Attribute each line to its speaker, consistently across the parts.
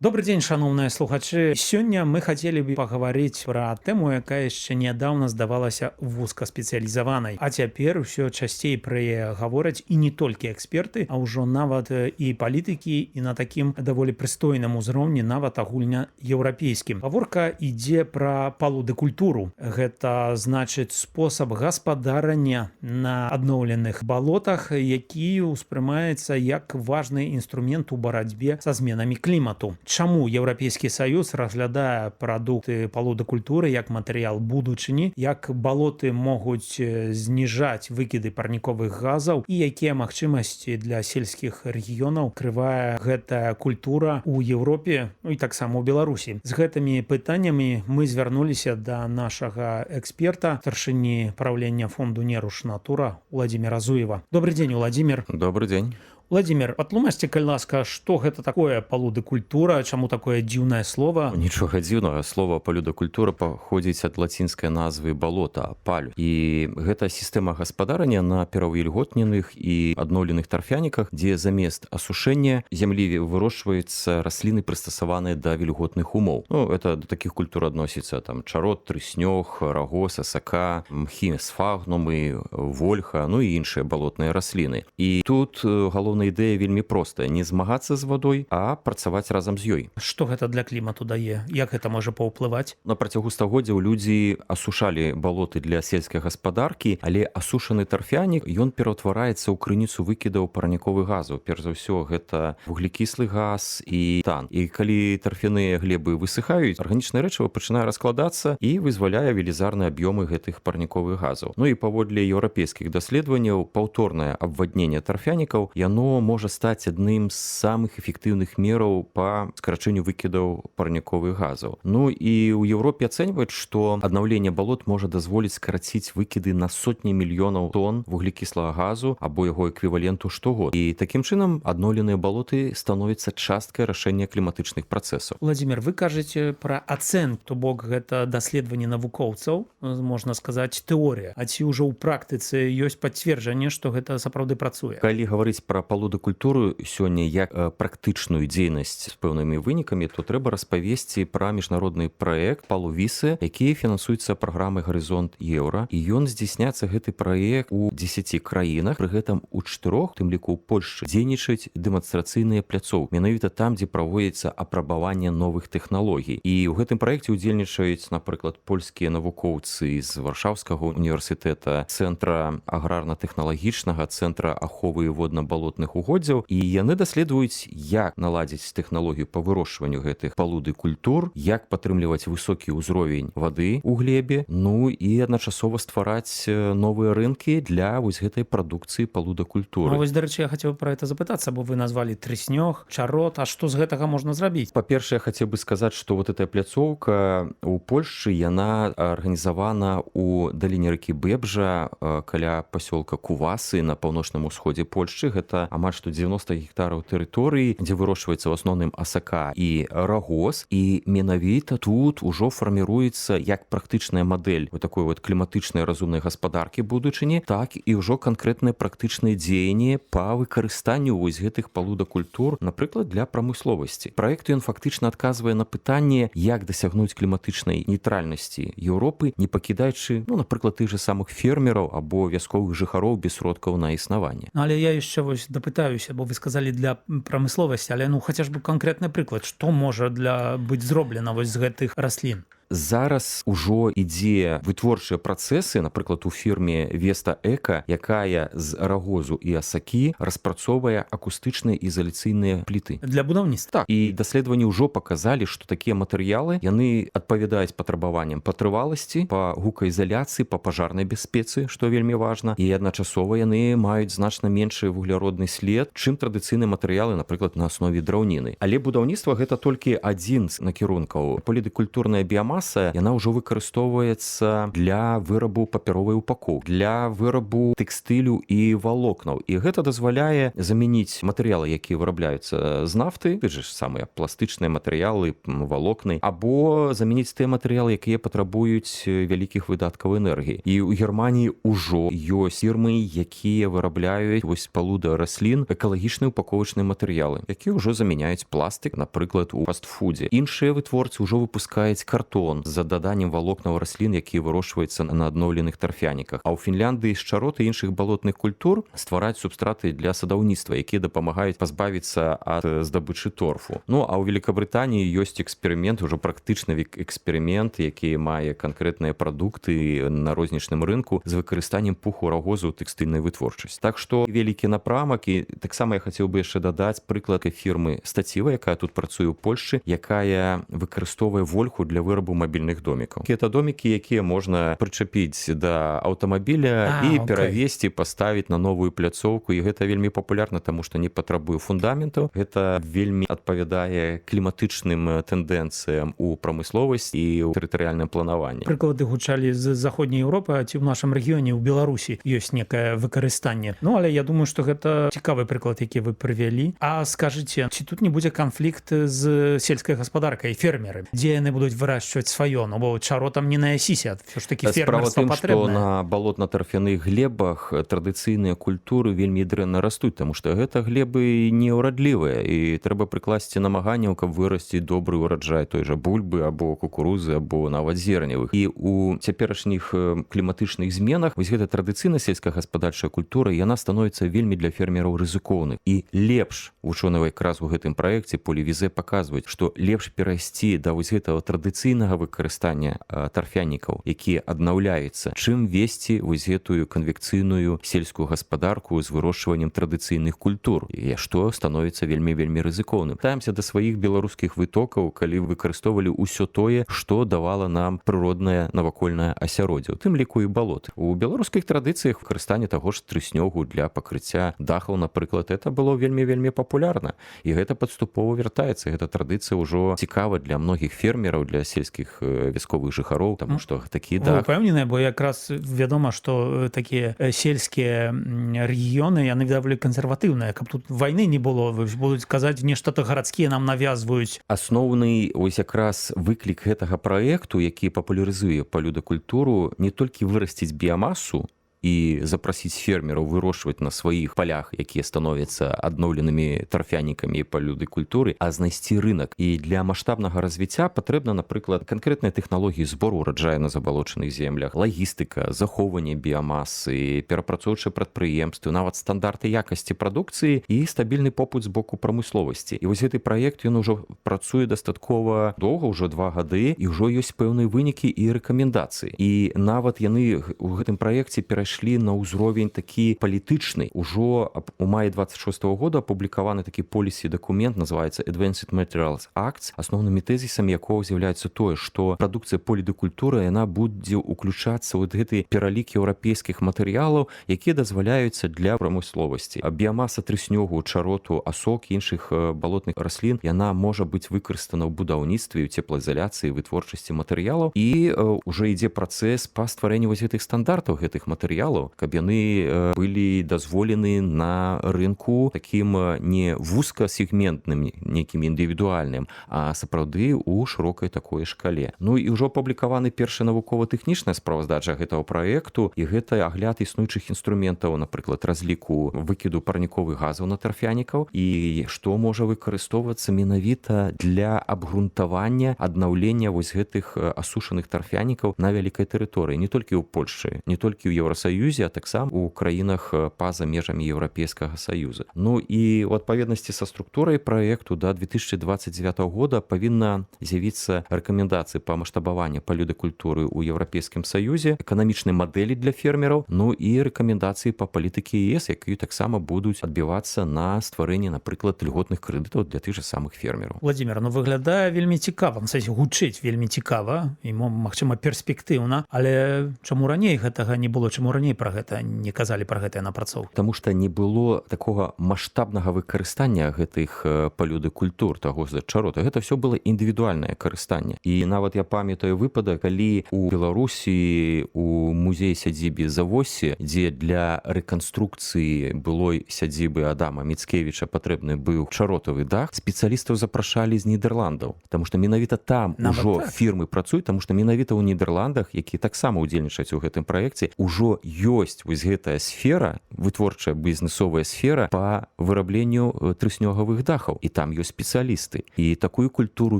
Speaker 1: Добрый дзень, шаноўныя слухачы. Сёння мы хацелі бы пагаварыць пра тэму, якая яшчэ нядаўна здавалася вузкаспецыялізаванай. А цяпер усё часцей пра яе гавораць і не толькі эксперты, а ўжо нават і палітыкі, і на такім даволі прыстойным узроўні, нават агульнаеўрапейскім. Гаворка ідзе пра палудыкультуру. Гэта значыць спосаб гаспадарання на адноўленых балотах, які ўспрымаецца як важны інструмент у барацьбе са зменамі клімату. Чаму Еўрапейскі Саюз разглядае прадукты палудыкультуры як матэрыял будучыні, як балоты могуць зніжаць выкіды парніковых газаў і якія магчымасці для сельскіх рэгіёнаў крывае гэтая культура ў Еўропе, ну і таксама ў Беларусі. З гэтымі пытаннямі мы звярнуліся да нашага эксперта, старшыні правлення фонду Неруш Натура Владимира Зуева. Добрый дзень, Владимир.
Speaker 2: Добрый дзень.
Speaker 1: Владимир, патлумачце, калі ласка, што гэта такое палудыкультура, чаму такое дзіўнае слова?
Speaker 2: Нічога дзіўнага, слова палюдакультура паходзіць ад лацінскай назвы балота, палю. І гэта сістэма гаспадарання на пераўвільготненых і адноўленых тарфяніках, дзе замест асушэння зямлі вырошчваюцца расліны, прыстасаваныя да вільготных умоў. Ну, это да такіх культур адносіцца там чарот, трыснёг, рагоз, асака, мхі, сфагнумы, вольха, ну і іншыя балотныя расліны. І тут галоўная ідэя вельмі простая: не змагацца з вадой, а працаваць разам з ёй.
Speaker 1: Што гэта для клімату дае? Як гэта можа паўплываць?
Speaker 2: На працягу стагоддзяў людзі асушалі балоты для сельскай гаспадаркі, але асушаны тарфянік, ён пераўтвараецца ў крыніцу выкідаў парніковых газаў. Перш за ўсё, гэта вуглекіслы газ і метан. І калі тарфяныя глебы высыхаюць, арганічнае рэчыва пачынае раскладацца і вызваляе велізарныя аб'ёмы гэтых парніковых газаў. Ну і паводле еўрапейскіх даследаванняў, паўторнае абвадненне тарфянікаў, яно можа стаць адным з самых эфектыўных мераў па скарачэнню выкідаў парніковых газаў. Ну і ў Еўропе ацэньваюць, што аднаўленне балот можа дазволіць скараціць выкіды на сотні мільёнаў тонн вуглекіслага газу або яго эквіваленту штогод. І такім чынам адноўленыя балоты становяцца часткай рашэння кліматычных працэсаў.
Speaker 1: Владимир, вы кажаце пра ацэнку, то бок гэта даследаванне навукоўцаў, можна сказаць, тэорыя. А ці ўжо ў практыцы ёсць пацверджанне, што гэта сапраўды працуе?
Speaker 2: Калі гаварыць пра палудыкультуру сёння як практычную дзейнасць з пэўнымі вынікамі, то трэба распавесці пра міжнародны праект Палувісы, які фінансуецца праграмай Гарызонт Еўра. І ён здзяйсняецца гэты праект у 10 краінах, пры гэтым у 4, тым ліку ў Польшчы, дзейнічаюць дэманстрацыйныя пляцоўкі, менавіта там, дзе праводзіцца апрабаванне новых тэхналогій. І ў гэтым праекце ўдзельнічаюць, напрыклад, польскія навукоўцы з Варшаўскага універсітэта, цэнтра аграрна-тэхналагічнага, цэнтра аховы водна-балотных угоддзяў, і яны даследуюць, як наладзіць тэхналогію па вырошчванню гэтых палудыкультур, як падтрымліваць высокі ўзровень вады ў глебе, ну і адначасова ствараць новыя рынкі для вось гэтай прадукцыі палудакультуры.
Speaker 1: Ну, вось, дарэчы, я хацеў пра гэта запытацца, бо вы назвалі трыснёг, чарот, а што з гэтага можна зрабіць?
Speaker 2: Па-першае, я хацеў бы сказаць, што вот эта пляцоўка ў Польшчы, яна арганізавана ў даліне ракі Бэбжа, каля пасёлка Кувасы на паўночным усходзе Польшчы. Гэта амаль што 90 гектараў тэрыторыі, дзе вырошчваецца ў асноўным асака і рагоз, і менавіта тут ужо фарміруецца як практычная мадэль вот такой вот кліматычнай разумнай гаспадаркі будучыні, так і ўжо канкрэтныя практычныя дзеянні па выкарыстанню вось гэтых палудакультур, напрыклад, для прамысловасці. Праект ён фактычна адказвае на пытанне, як дасягнуць кліматычнай нейтральнасці Еўропы, не пакідаючы, ну, напрыклад, тых же самых фермераў або вясковых жыхароў без сродкаў на існаванне.
Speaker 1: Але я яшчэ вось дапытаюся, бо вы сказалі для прамысловасці, але ну хаця ж бы канкрэтны прыклад, што можа быць зроблена вось з гэтых раслін?
Speaker 2: Зараз ужо ідзе вытворчыя працэсы, напрыклад, у фірме Веста Эка, якая з рагозу і асакі распрацоўвае акустычныя ізаляцыйныя пліты.
Speaker 1: Для будаўніцтва?
Speaker 2: Так, і даследаванні ўжо паказалі, што такія матэрыялы, яны адпавядаюць патрабаванням па трываласці, па гукаізаляцыі, па пажарнай бяспецы, што вельмі важна, і адначасова яны маюць значна меншы вугляродны след, чым традыцыйныя матэрыялы, напрыклад, на аснове драўніны. Але будаўніцтва гэта толькі адзін з накірункаў. Палідыкультурная біямаса біямаса, яна ўжо выкарыстоўваецца для вырабу папяровай упакоўкі, для вырабу тэкстылю і валокнаў. І гэта дазваляе замяніць матэрыялы, якія вырабляюцца з нафты, ты ж самыя пластычныя матэрыялы, валокны, або замяніць тыя матэрыялы, якія патрабуюць вялікіх выдаткаў энергіі. І ў Германіі ўжо ёсць фірмы, якія вырабляюць вось палуда раслін экалагічныя упаковачныя матэрыялы, якія ўжо замяняюць пластык, напрыклад, у фастфудзе. Іншыя вытворцы ўжо выпускаюць картон з даданнем валокнаў раслін, якія вырошчваюцца на адноўленых тарфяніках. А ў Фінляндыі з чарот і іншых балотных культур ствараюць субстраты для садаўніцтва, якія дапамагаюць пазбавіцца ад здабычы торфу. Ну, а ў Великабрытаніі ёсць эксперымент, ужо практычны эксперымент, які мае канкрэтныя прадукты на рознічным рынку з выкарыстаннем пуху рагозу ў тэкстыльнай вытворчасці. Так што вялікі напрамак, і таксама я хацеў бы яшчэ дадаць прыклад фірмы Стаціва, якая тут працуе ў Польшчы, якая выкарыстоўвае вольху для вырабу мабільных домікаў. Гэта домікі, якія можна прычапіць да аўтамабіля і перавесці, паставіць на новую пляцоўку, і гэта вельмі папулярна, таму што не патрабуе фундаментаў. Гэта вельмі адпавядае кліматычным тэндэнцыям у прамысловасці і ў тэрытарыяльным планаванні.
Speaker 1: Прыклады гучалі з заходняй Еўропы, а ці ў нашым рэгіёне ў Беларусі ёсць некае выкарыстанне. Ну, але я думаю, што гэта цікавы прыклад, які вы прывялі. А скажыце, ці тут не будзе канфлікт з сельскай гаспадаркай, фермеры, дзе яны будуць вырашчваць сваё, ну бо чаротам не наясіся, ўсё ж такі фермерства патрэбнае.
Speaker 2: Справа тым, што на балотна-тарфяных глебах традыцыйныя культуры вельмі дрэнна растуць, таму што гэта глебы неўрадлівыя, і трэба прыкласці намаганняў, каб вырасціць добры ўраджай той жа бульбы або кукурузы або нават зерневых. І у цяперашніх кліматычных зменах вось гэта традыцыйная сельскагаспадарчая культура, яна становіцца вельмі для фермераў рызыкоўнай. І лепш, вучоныя якраз у гэтым праекце Полівізе паказваюць, што лепш перайсці да вось гэтага традыцыйнага выкарыстання тарфянікаў, якія аднаўляюцца, чым весці вось гэтую канвекцыйную сельскую гаспадарку з вырошчваннем традыцыйных культур, і што становіцца вельмі рызыкоўным. Таемся да сваіх беларускіх вытокаў, калі выкарыстоўвалі ўсё тое, што давала нам прыроднае навакольнае асяроддзе, у тым ліку і балоты. У беларускіх традыцыях выкарыстанне таго ж трыснёгу для пакрыцця дахаў, напрыклад, это было вельмі папулярна, і гэта падступова вяртаецца. Гэта традыцыя ўжо цікава для многіх фермераў, для сельскіх вясковых жыхароў, таму што такі дах...
Speaker 1: Упэўнены, бо якраз вядома, што такія сельскія рэгіёны, яны даволі кансерватыўныя, каб тут вайны не было, будуць казаць, нешта-то гарадскія нам навязваюць.
Speaker 2: Асноўны ось якраз выклік гэтага праекту, які папулярызуе палюдакультуру, не толькі вырасціць біямасу і запрасіць фермераў вырошчваць на сваіх палях, якія становяцца адноўленымі тарфянікамі палюдакультуры, а знайсці рынак. І для маштабнага развіцця патрэбна, напрыклад, канкрэтныя тэхналогіі збору ўраджаю на забалочаных землях, лагістыка, захоўванне біямасы, перапрацоўчыя прадпрыемствы, нават стандарты якасці прадукцыі і стабільны попыт з боку прамысловасці. І вось гэты праект, ён ужо працуе дастаткова доўга, ўжо 2 гады, і ўжо ёсць пэўныя вынікі і рэкамендацыі. І нават яны ў гэтым праекце перайшлі на ўзровень такі палітычны. Ужо у маі 26-го года апублікаваны такі полісі-дакумент, называецца Advanced Materials Acts, асноўнымі тэзісамі якога з'яўляецца тое, што прадукцыя полідакультуры, яна будзе ўключацца ў гэты пералік еўрапейскіх матэрыялаў, якія дазваляюцца для прамысловасці. Біямаса трыснёгу, чароту, асок і іншых балотных раслін, яна можа быць выкарыстана ў будаўніцтве, у цеплаізаляцыі, вытворчасці матэрыялаў, і ўжо ідзе працэс па стварэнню вось гэтых стандартаў гэтых матэрыялаў, каб яны былі дазволены на рынку такім не вузкасегментным, некім індывідуальным, а сапраўды ў шырокай такой шкале. Ну і ўжо апублікаваны першы навукова-тэхнічная справаздача гэтага праекту, і гэта агляд існуючых інструментаў, напрыклад, разліку выкіду парніковых газаў на тарфянікаў, і што можа выкарыстоўвацца менавіта для абгрунтавання, аднаўлення вось гэтых асушаных тарфянікаў на вялікай тэрыторыі, не толькі ў Польшчы, не толькі ў Еўросаюзе, а таксама у краінах па-за межамі Еўрапейскага Саюза. Ну і ў адпаведнасці са структурай праекту да 2029 года павінна з'явіцца рэкамендацыі па маштабаванню палюдакультуры ў Еўрапейскім Саюзе, эканамічнай мадэлі для фермераў, ну і рэкамендацыі па палітыкі ЕС, якія таксама будуць адбівацца на стварэнне, напрыклад, льготных крэдытаў для тых жа самых фермераў.
Speaker 1: Владзімир, ну выглядае вельмі цікава, на сэнсе гучыць вельмі цікава і, магчыма, перспектыўна, але чаму раней гэтага не было, чаму раней раней пра гэта не казалі, пра гэтыя напрацоўкі?
Speaker 2: Таму што не было такога маштабнага выкарыстання гэтых палюдыкультур, таго ж чарота. Гэта ўсё было індывідуальнае карыстанне. І нават я памятаю выпадак, калі у Беларусі у музеі-сядзібе Завосе, дзе для рэканструкцыі былой сядзібы Адама Міцкевіча патрэбны быў чаротавы дах, спецыялістаў запрашалі з Нідерландаў, таму што менавіта там ужо фірмы працуюць, таму што менавіта ў Нідерландах, які таксама ўдзельнічаюць у гэтым праекце, ужо ёсць вось гэтая сфера, вытворчая бізнесовая сфера па вырабленню трыснёгавых дахаў, і там ёсць спецыялісты. І такую культуру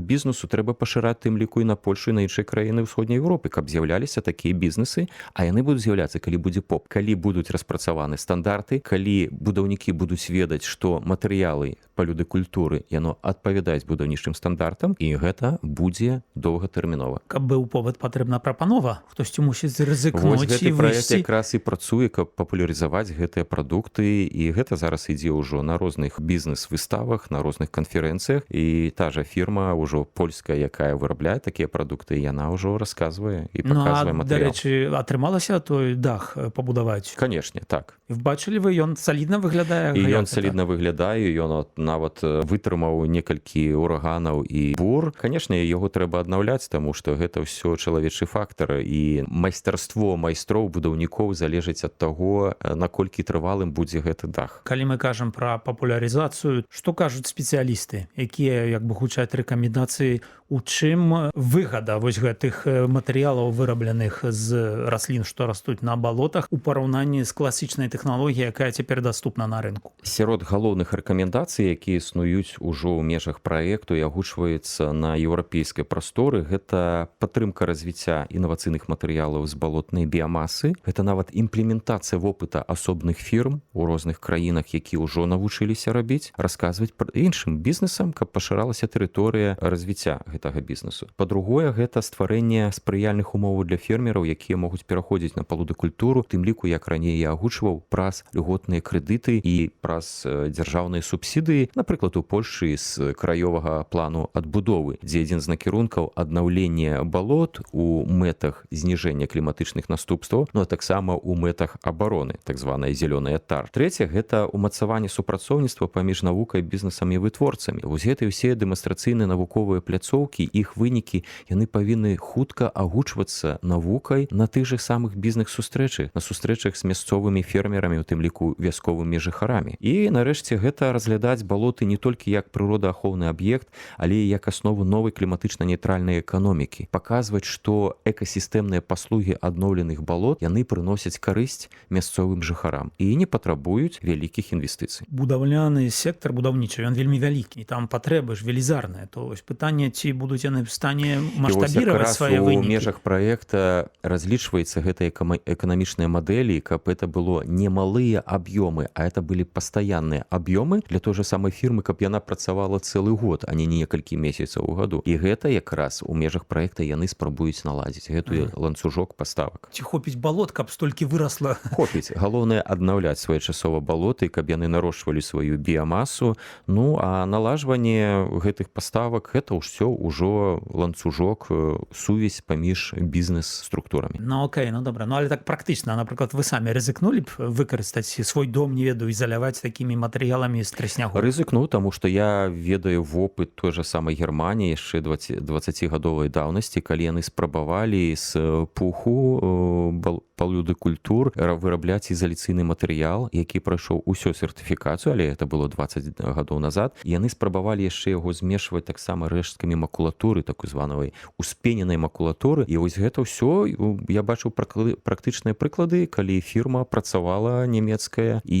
Speaker 2: бізнесу трэба пашыраць тым ліку і на Польшу, і на іншыя краіны ўсходняй Еўропы, каб з'яўляліся такія бізнесы, а яны будуць з'яўляцца, калі будзе поп, калі будуць распрацаваны стандарты, калі будаўнікі будуць ведаць, што матэрыялы палюдыкультуры яно адпавядаюць будаўнічым стандартам, і гэта будзе доўгатэрмінова.
Speaker 1: Каб быў попыт, патрэбна прапанова. Хтосьці мусіць рызыкнуць
Speaker 2: Вось
Speaker 1: і
Speaker 2: гэты праект
Speaker 1: выйсці.
Speaker 2: якраз і працуе, каб папулярызаваць гэтыя прадукты, і гэта зараз ідзе ўжо на розных бізнес-выставах, на розных канферэнцыях, і та жа фірма ўжо польская, якая вырабляе такія прадукты, яна ўжо расказвае і паказвае матэрыял.
Speaker 1: Дарэчы, атрымалася той дах пабудаваць?
Speaker 2: Канешне, так.
Speaker 1: Бачылі вы, ён салідна выглядае?
Speaker 2: І ён салідна выглядае, ён нават вытрымаў некалькі ураганаў і бур. Канешне, яго трэба аднаўляць, таму што гэта ўсё чалавечы фактар, і майстарство майстроў, будаўнікоў залежыць ад таго, наколькі трывалым будзе гэты дах.
Speaker 1: Калі мы кажам пра папулярызацыю, што кажуць спецыялісты, якія як бы гучаць рэкамендацыі, у чым выгада вось гэтых матэрыялаў, вырабленых з раслін, што растуць на балотах, у параўнанні з класічнай тэхналогіяй, якая цяпер даступна на рынку?
Speaker 2: Сярод галоўных рэкамендацый, якія існуюць ужо ў межах праекту і агучваецца на еўрапейскай прасторы, гэта падтрымка развіцця інавацыйных матэрыялаў з балотнай біямасы, гэта нават імплементацыя вопыта асобных фірм у розных краінах, які ўжо навучыліся рабіць, расказваць пра іншым бізнесам, каб пашыралася тэрыторыя развіцця гэтага бізнесу. Па-другое, гэта стварэнне спрыяльных умоваў для фермераў, якія могуць пераходзіць на палудыкультуру, тым ліку, як раней я агучваў, праз льготныя крэдыты і праз дзяржаўныя субсідыі, напрыклад, у Польшы з краёвага плану адбудовы, дзе адзін з накірункаў аднаўлення балот у мэтах зніжэння кліматычных наступстваў, но таксама у мэтах абароны, так званая зелёная тар. Трэцяе, гэта умацаванне супрацоўніцтва паміж навукай, бізнесам і вытворцамі. Вось гэта ўсе дэманстрацыйныя навуковыя пляцоўкі, іх вынікі, яны павінны хутка агучвацца навукай на тых жа самых бізнес-сустрэчах, на сустрэчах з мясцовымі фермерамі, у тым ліку вясковымі жыхарамі. І нарэшце гэта разглядаць балоты не толькі як прыродаахоўны аб'ект, але і як аснову новай кліматычна-нейтральнай эканомікі. Паказваць, што экасістэмныя паслугі адноўленых балот, яны прыносяць карысць мясцовым жыхарам і не патрабуюць вялікіх інвестыцый.
Speaker 1: Будаўляны сектар будаўнічы, ён вельмі вялікі, і там патрэбы ж велізарныя. То вось пытанне, ці будуць яны в стане маштабіраваць свае вынікі.
Speaker 2: У межах праекта разлічваецца гэтая эканамічная мадэлі, каб это было не малыя аб'ёмы, а это былі пастаянныя аб'ёмы для той же самай фірмы, каб яна працавала цэлы год, а не некалькі месяцаў у году. І гэта якраз у межах праекта яны спрабуюць наладзіць гэтую ланцужок паставак.
Speaker 1: Ці хопіць балот, каб столькі вырасла?
Speaker 2: Хопіць. Галоўнае аднаўляць своечасова балоты, каб яны нарошчвалі сваю біямасу. Ну, а налажванне гэтых паставак, гэта ўсё ўжо ланцужок, сувязь паміж бізнес-структурамі.
Speaker 1: Ну, окей, ну добра. Ну, але так практычна, напрыклад, вы самі рызыкнулі б выкарыстаць свой дом, не ведаю, ізаляваць такімі матэрыяламі з трыснягу?
Speaker 2: Рызыкну, таму што я ведаю вопыт той жа самай Германіі яшчэ 20гадовай даўнасці, калі яны спрабавалі з пуху палюдыкультур вырабляць ізаляцыйны матэрыял, які прайшоў усё сертыфікацыю, але это было 20 гадоў назад. Яны спрабавалі яшчэ яго змешваць таксама рэшткамі макулатуры, такой званавай успененай макулатуры. І вось гэта ўсё, я бачыў практычныя прыклады, калі фірма працавала нямецкая і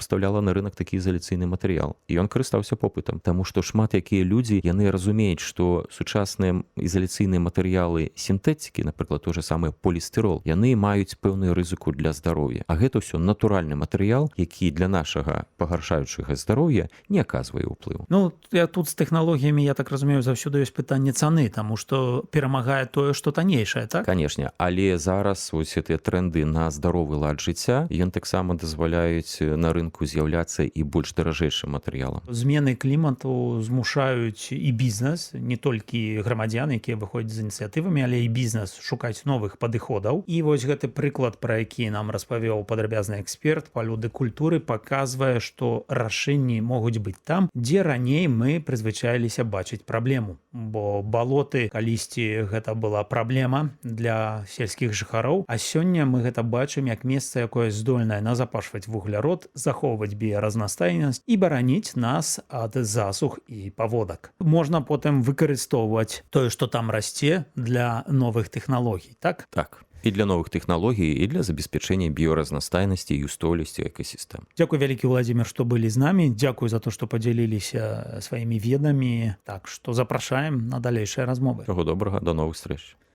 Speaker 2: пастаўляла на рынок такі ізаляцыйны матэрыял. І ён карыстаўся попытам, таму што шмат якія людзі, яны разумеюць, што сучасныя ізаляцыйныя матэрыялы сінтэтыкі, напрыклад, той же самы полістырол, яны маюць пэўную рызыку для здароўя. А гэта ўсё натуральны матэрыял, які для нашага пагаршаючага здароўя не аказвае ўплыў.
Speaker 1: Ну, тут з тэхналогіямі, я так разумею, заўсёды ёсць пытанне цаны, таму што перамагае тое, што таннейшае, так?
Speaker 2: Канешне, але зараз вось гэтыя тренды на здаровы лад жыцця, ён таксама дазваляюць на рынку з'яўляцца і больш даражэйшым матэрыялам.
Speaker 1: Змены клімату змушаюць і бізнес, не толькі грамадзян, якія выходзяць з ініцыятывамі, але і бізнес шукаць новых падыходаў. І вось гэты прыклад, пра які нам распавёў падрабязны эксперт палюды культуры, паказвае, што рашэнні могуць быць там, дзе раней мы прызвычаіліся бачыць праблему. Бо балоты калісьці гэта была праблема для сельскіх жыхароў, а сёння мы гэта бачым як месца, якое здольнае назапашваць вуглярод, захоўваць біяразнастайнасць і бараніць нас ад засух і паводак. Можна потым выкарыстоўваць тое, што там расце, для новых тэхналогій, так?
Speaker 2: Так. І для новых тэхналогій, і для забеспячэння біёразнастайнасці і устойлівасці экасістэм.
Speaker 1: Дзякуй вялікі, Владзімир, што былі з намі. Дзякуй за то, што падзяліліся сваімі ведамі. Так што запрашаем на далейшыя размовы.
Speaker 2: Всього добрага, до новых стрэч.